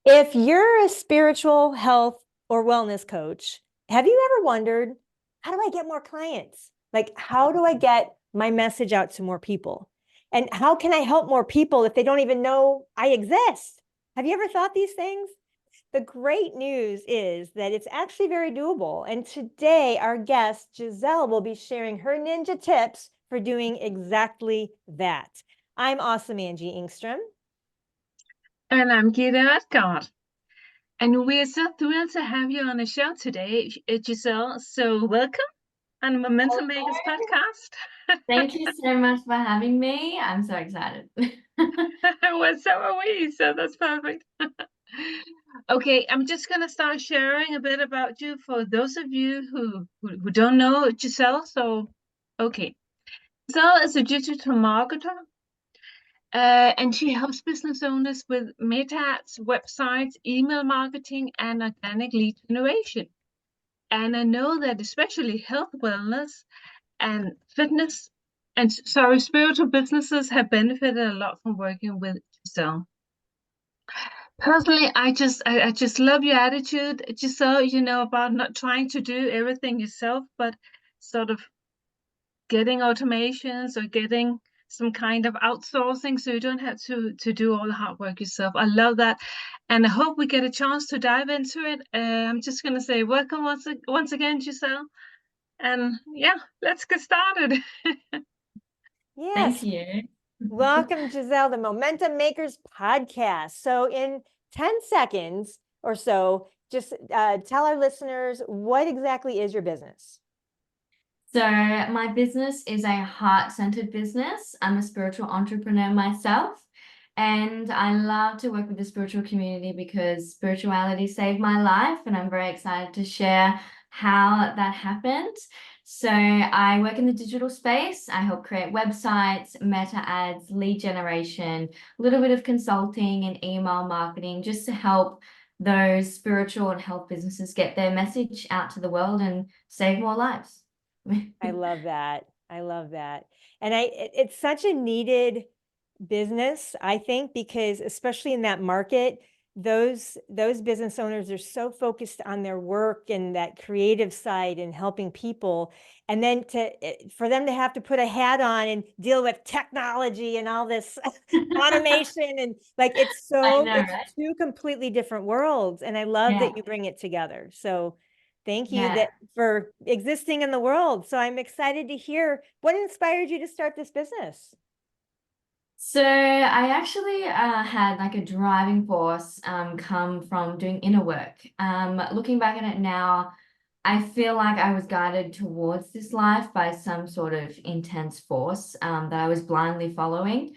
If you're a spiritual health or wellness coach, have you ever wondered, how do I get more clients? Like, how do I get my message out to more people? And how can I help more people if they don't even know I exist? Have you ever thought these things? The great news is that it's actually very doable. And today, our guest, Gizelle, will be sharing her ninja tips for doing exactly that. I'm awesome, Angie Ingstrom. And I'm GITTE. And we're so thrilled to have you on the show today, Giselle. So welcome on Momentum Makers podcast. Thank you so much for having me. I'm so excited. Well, so are we, so that's perfect. Okay, I'm just going to start sharing a bit about you for those of you who don't know Giselle. Okay, Giselle is a digital marketer. And she helps business owners with meta ads, websites, email marketing, and organic lead generation. And I know that especially health, wellness, and fitness, and sorry, spiritual businesses have benefited a lot from working with Giselle. Personally, I just love your attitude, Giselle, about not trying to do everything yourself, but sort of getting automations or getting some kind of outsourcing so you don't have to do all the hard work yourself. I love that. And I hope we get a chance to dive into it. I'm just going to say welcome once again, Giselle. And yeah, let's get started. Thank Yes. you. Welcome, Gizelle, the Momentum Makers podcast. So, in 10 seconds or so, just tell our listeners what exactly is your business. So my business is a heart-centered business. I'm a spiritual entrepreneur myself, and I love to work with the spiritual community because spirituality saved my life, and I'm very excited to share how that happened. So I work in the digital space. I help create websites, meta ads, lead generation, a little bit of consulting and email marketing just to help those spiritual and health businesses get their message out to the world and save more lives. I love that. I love that. And it's such a needed business, I think, because especially in that market, those business owners are so focused on their work and that creative side and helping people, and then for them to have to put a hat on and deal with technology and all this automation, and like it's I know, it's right? two completely different worlds, and I love Yeah, that you bring it together. So thank you yeah. for existing in the world. So I'm excited to hear what inspired you to start this business. So I actually had like a driving force come from doing inner work. Looking back at it now, I feel like I was guided towards this life by some sort of intense force that I was blindly following.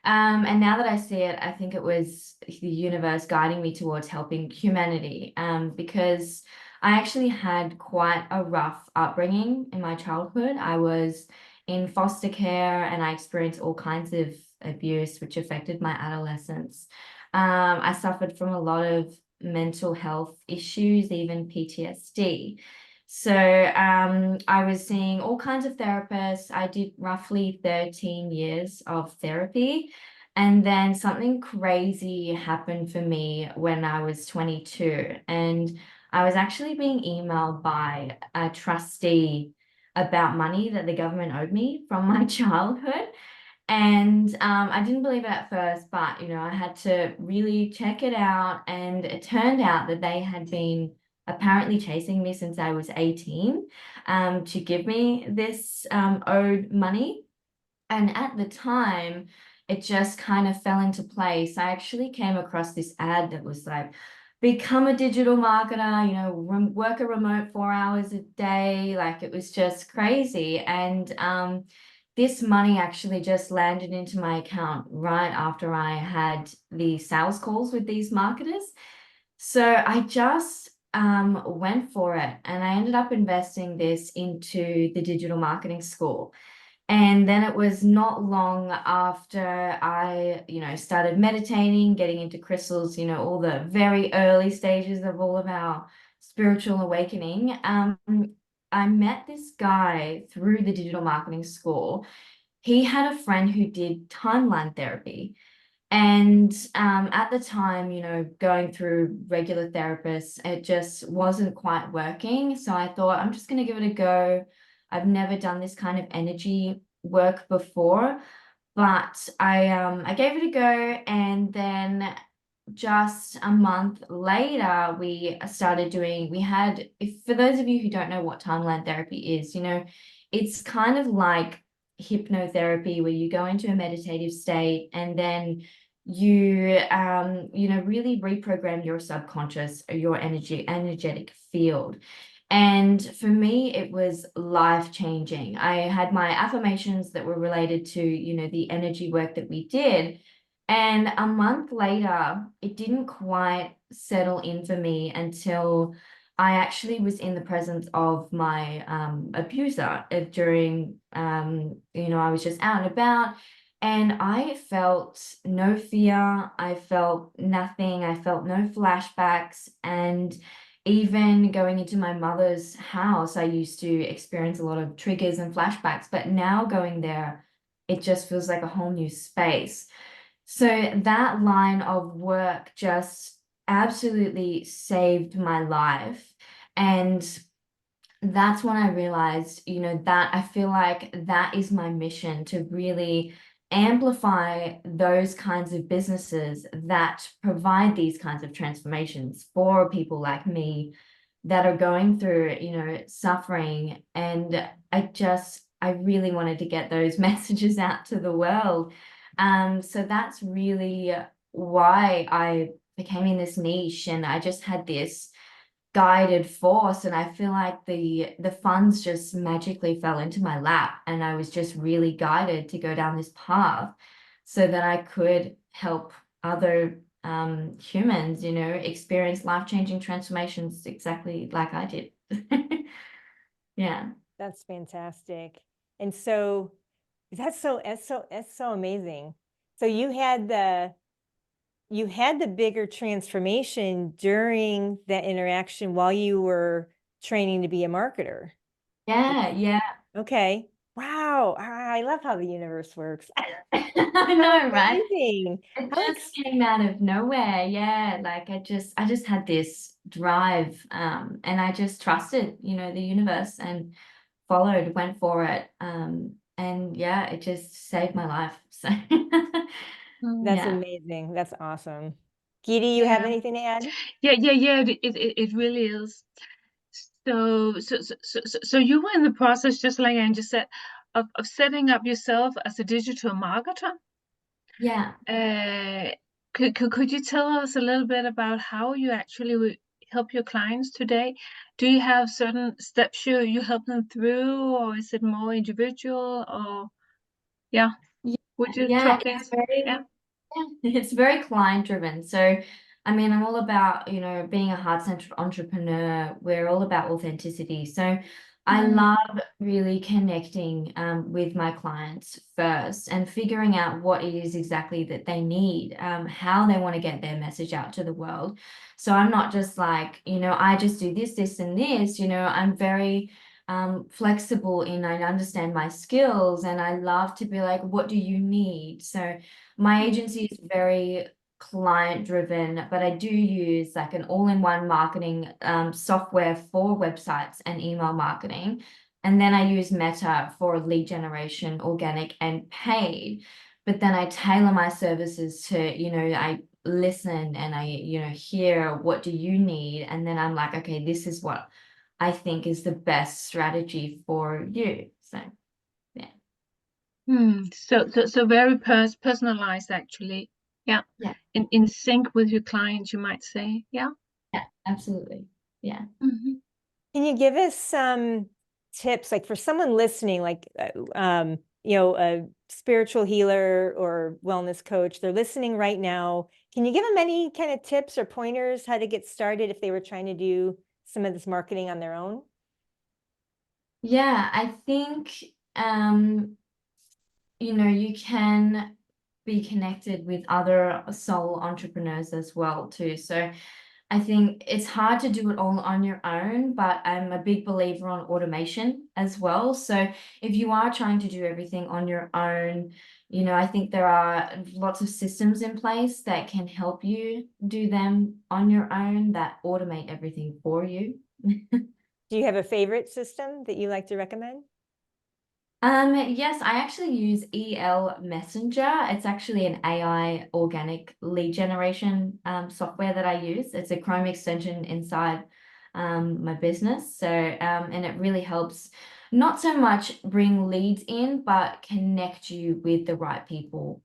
And now that I see it, I think it was the universe guiding me towards helping humanity because I actually had quite a rough upbringing in my childhood. I was in foster care and I experienced all kinds of abuse, which affected my adolescence. I suffered from a lot of mental health issues, even PTSD. So I was seeing all kinds of therapists. I did roughly 13 years of therapy. And then something crazy happened for me when I was 22. And I was actually being emailed by a trustee about money that the government owed me from my childhood. And I didn't believe it at first, but I had to really check it out. And it turned out that they had been apparently chasing me since I was 18 to give me this owed money. And at the time, it just kind of fell into place. I actually came across this ad that was like, become a digital marketer, work a remote 4 hours a day. Like it was just crazy. And this money actually just landed into my account right after I had the sales calls with these marketers. So I just went for it and I ended up investing this into the digital marketing school. And then it was not long after I, started meditating, getting into crystals, all the very early stages of all of our spiritual awakening. I met this guy through the digital marketing school. He had a friend who did timeline therapy. And at the time, you know, going through regular therapists, it just wasn't quite working. So I thought, I'm just going to give it a go. I've never done this kind of energy work before, but I gave it a go, and then just a month later, we started doing, for those of you who don't know what timeline therapy is, you know, it's kind of like hypnotherapy where you go into a meditative state and then you know, really reprogram your subconscious, your energetic field. And for me, it was life-changing. I had my affirmations that were related to, you know, the energy work that we did. And a month later, it didn't quite settle in for me until I actually was in the presence of my abuser during, you know, I was just out and about, and I felt no fear. I felt nothing. I felt no flashbacks. And even going into my mother's house, I used to experience a lot of triggers and flashbacks, but now going there, it just feels like a whole new space. So that line of work just absolutely saved my life. And that's when I realized, you know, that I feel like that is my mission, to really amplify those kinds of businesses that provide these kinds of transformations for people like me that are going through, you know, suffering. And I really wanted to get those messages out to the world. So that's really why I became in this niche, and I just had this guided force, and I feel like the funds just magically fell into my lap, and I was just really guided to go down this path so that I could help other humans, you know, experience life-changing transformations exactly like I did. Yeah. That's fantastic. And so that's so amazing. So you had the bigger transformation during that interaction while you were training to be a marketer. Yeah, yeah. Okay. Wow. I love how the universe works. I know, right? Amazing. It How just came out of nowhere. Yeah, like I just had this drive, and I just trusted, you know, the universe, and went for it. And yeah, it just saved my life. So That's yeah. amazing. That's awesome. Gita, you have Yeah. anything to add? Yeah. It really is. So you were in the process, just like Angie said, of setting up yourself as a digital marketer. Yeah. Could you tell us a little bit about how you actually help your clients today? Do you have certain steps you help them through, or is it more individual? Or yeah, Yeah, would you yeah, talk it's us? very, Yeah. yeah, it's very client driven. So, I mean, I'm all about, you know, being a heart-centered entrepreneur. We're all about authenticity. So, I Mm, love really connecting with my clients first and figuring out what it is exactly that they need, how they want to get their message out to the world. So, I'm not just like, you know, I just do this, this, and this. You know, I'm very flexible in, I understand my skills, and I love to be like, what do you need? So my mm, agency is very client driven, but I do use like an all-in-one marketing software for websites and email marketing. And then I use Meta for lead generation, organic and paid. But then I tailor my services to, you know, I listen and I, you know, hear what do you need? And then I'm like, okay, this is what I think is the best strategy for you. So yeah. So very personalized, actually. Yeah. Yeah. In sync with your clients, you might say. Yeah. Yeah, absolutely. Yeah. Mhm. Can you give us some tips, like for someone listening, like, you know, a spiritual healer or wellness coach, they're listening right now. Can you give them any kind of tips or pointers how to get started if they were trying to do some of this marketing on their own? Yeah, I think you know, you can be connected with other soul entrepreneurs as well too. So I think it's hard to do it all on your own, but I'm a big believer on automation as well. So if you are trying to do everything on your own, you know, I think there are lots of systems in place that can help you do them on your own that automate everything for you. Do you have a favorite system that you like to recommend? Yes, I actually use EL Messenger. It's actually an AI organic lead generation software that I use. It's a Chrome extension inside my business. So, and it really helps not so much bring leads in, but connect you with the right people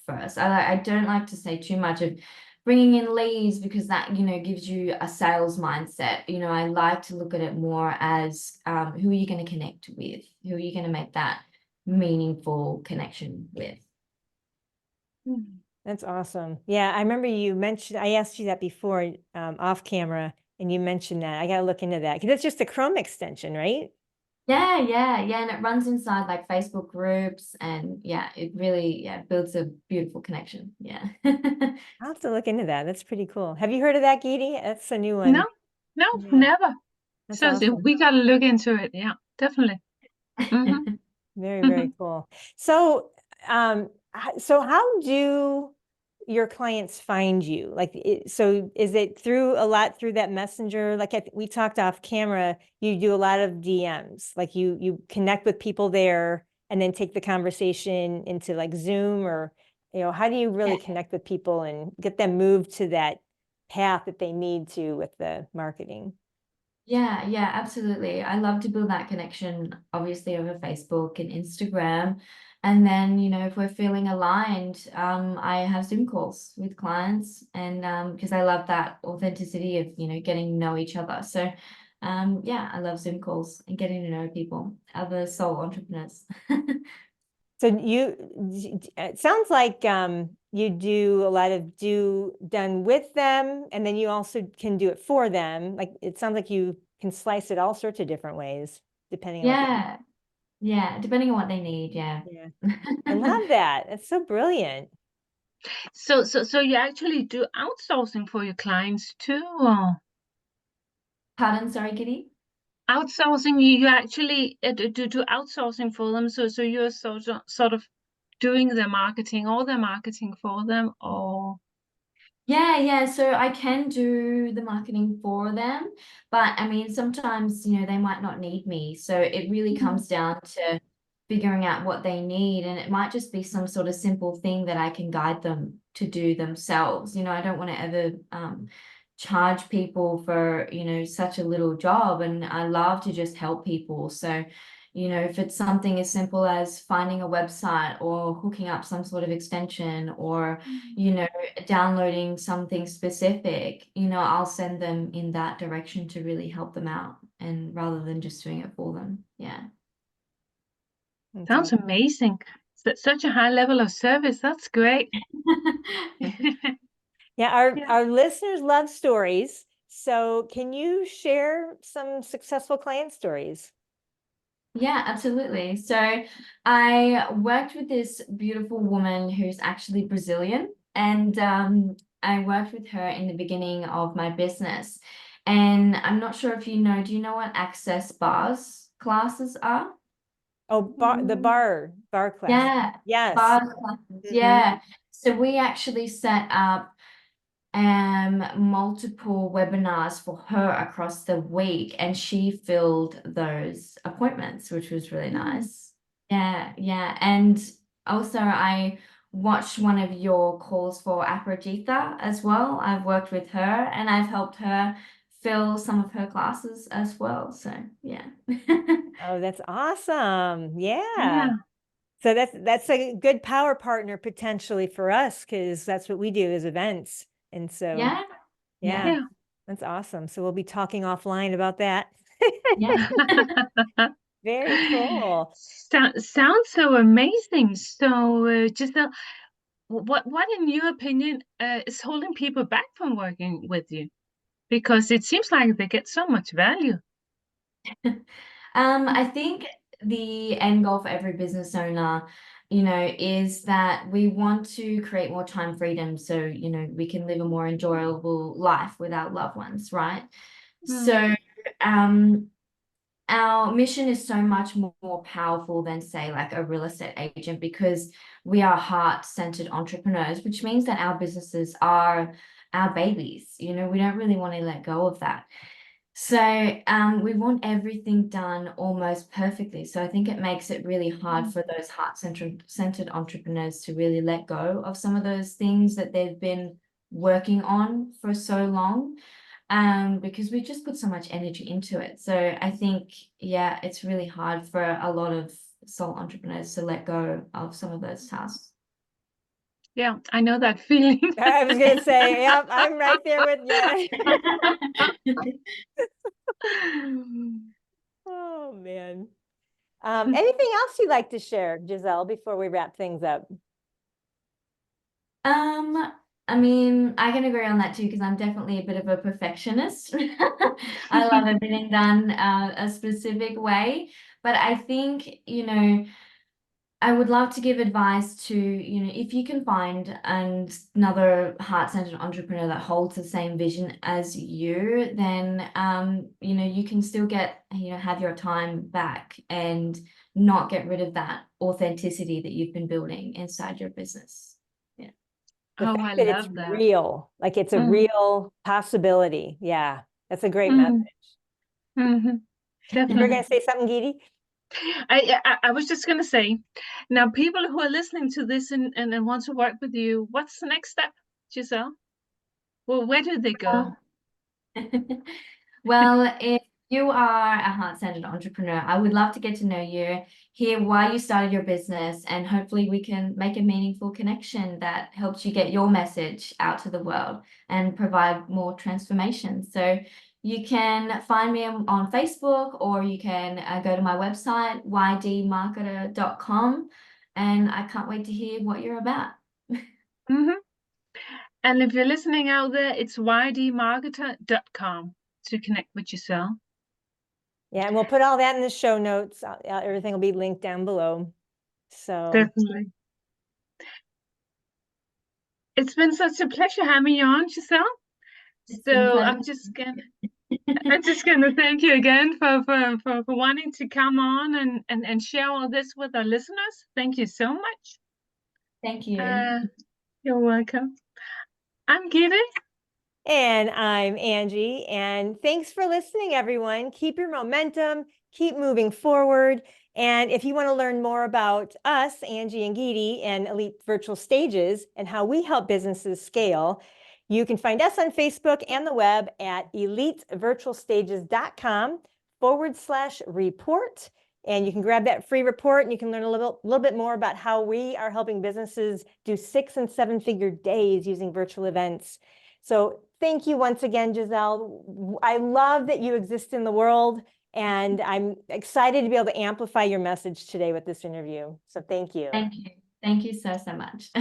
first. I don't like to say too much of bringing in leads because that, you know, gives you a sales mindset. You know, I like to look at it more as who are you going to connect with? Who are you going to make that meaningful connection with? That's awesome. Yeah, I remember you mentioned, I asked you that before off camera, and you mentioned that. I got to look into that because it's just a Chrome extension, right? Yeah. And it runs inside like Facebook groups, and yeah, it really builds a beautiful connection. Yeah. I'll have to look into that. That's pretty cool. Have you heard of that, Geety? That's a new No, one. no, Yeah, never. that's So awesome. we gotta look into it. Yeah, definitely. Hmm. Very, very cool. So, so how do your clients find you? Like, so is it through a lot through that messenger? Like we talked off camera, you do a lot of DMs, like you connect with people there and then take the conversation into like Zoom or, you know, how do you really connect with people and get them moved to that path that they need to with the marketing? Yeah, absolutely. I love to build that connection, obviously over Facebook and Instagram. And then, you know, if we're feeling aligned, I have Zoom calls with clients, and because I love that authenticity of, you know, getting to know each other. So yeah, I love Zoom calls and getting to know people, other sole entrepreneurs. So it sounds like you do a lot of done with them, and then you also can do it for them. Like it sounds like you can slice it all sorts of different ways, depending on what they need. Yeah, depending on what they need, yeah. Yeah, I love that. It's so brilliant. So you actually do outsourcing for your clients too, or Pardon, sorry, Kitty? outsourcing? You actually do outsourcing for them. So you're sort of doing their marketing, all their marketing for them, or Yeah. So I can do the marketing for them, but I mean, sometimes, you know, they might not need me. So it really comes down to figuring out what they need. And it might just be some sort of simple thing that I can guide them to do themselves. You know, I don't want to ever charge people for, you know, such a little job. And I love to just help people. So, you know, if it's something as simple as finding a website or hooking up some sort of extension or, you know, downloading something specific, you know, I'll send them in that direction to really help them out, and rather than just doing it for them. Yeah. That's sounds awesome. amazing. Such a high level of service. That's great. Yeah, our Yeah. our listeners love stories. So can you share some successful client stories? Yeah, absolutely. So I worked with this beautiful woman who's actually Brazilian, and I worked with her in the beginning of my business. And I'm not sure if you know, do you know what access bars classes are? Oh, bar class. Yeah, Yes. bar classes. Hmm. Yeah. So we actually set up multiple webinars for her across the week, and she filled those appointments, which was really nice. Yeah. And also I watched one of your calls for Aprojita as well. I've worked with her and I've helped her fill some of her classes as well. So yeah. Oh, that's awesome. Yeah. Yeah. So that's a good power partner potentially for us because that's what we do is events. And so, Yeah. yeah, Yeah. Yeah. that's awesome. So we'll be talking offline about that. Yeah. Very cool. Sounds so amazing. So, Giselle, what in your opinion is holding people back from working with you? Because it seems like they get so much value. I think the end goal for every business owner is that we want to create more time freedom so, we can live a more enjoyable life with our loved ones, right? So, our mission is so much more powerful than, say, like a real estate agent, because we are heart-centered entrepreneurs, which means that our businesses are our babies. We don't really want to let go of that. So we want everything done almost perfectly. So I think it makes it really hard for those heart-centered entrepreneurs to really let go of some of those things that they've been working on for so long, because we just put so much energy into it. So I think, yeah, it's really hard for a lot of sole entrepreneurs to let go of some of those tasks. Yeah, I know that feeling. I was going to say, yep, I'm right there with you. Oh, man. Anything else you'd like to share, Gizelle, before we wrap things up? I mean, I can agree on that too, because I'm definitely a bit of a perfectionist. I love everything done a specific way. But I think, I would love to give advice to, if you can find another heart-centered entrepreneur that holds the same vision as you, then, you can still get, have your time back and not get rid of that authenticity that you've been building inside your business. Yeah. The Oh, fact I that it's love that. real, like it's a real possibility. Yeah, that's a great message. You were Definitely. going to say something, Giddy? I was just going to say, now people who are listening to this and want to work with you, what's the next step, Gizelle? Well, where do they go? Well, if you are a heart-centered entrepreneur, I would love to get to know you, hear why you started your business, and hopefully we can make a meaningful connection that helps you get your message out to the world and provide more transformation. So you can find me on Facebook, or you can go to my website, ydmarketer.com, and I can't wait to hear what you're about. And if you're listening out there, it's ydmarketer.com to connect with Gizelle. Yeah, and we'll put all that in the show notes. Everything will be linked down below. So Definitely. It's been such a pleasure having you on, Gizelle. It's been a So pleasure. I'm just gonna thank you again for wanting to come on and share all this with our listeners. Thank you so much. Thank you. You're welcome. I'm Gidde. and I'm Angie, and thanks for listening, everyone. Keep your momentum, keep moving forward. And if you want to learn more about us, Angie and Gidde, and Elite Virtual Stages and how we help businesses scale, you can find us on Facebook and the web at elitevirtualstages.com/report. And you can grab that free report and you can learn a little bit more about how we are helping businesses do 6- and 7-figure days using virtual events. So thank you once again, Gizelle. I love that you exist in the world, and I'm excited to be able to amplify your message today with this interview. So thank you. Thank you. Thank you so much.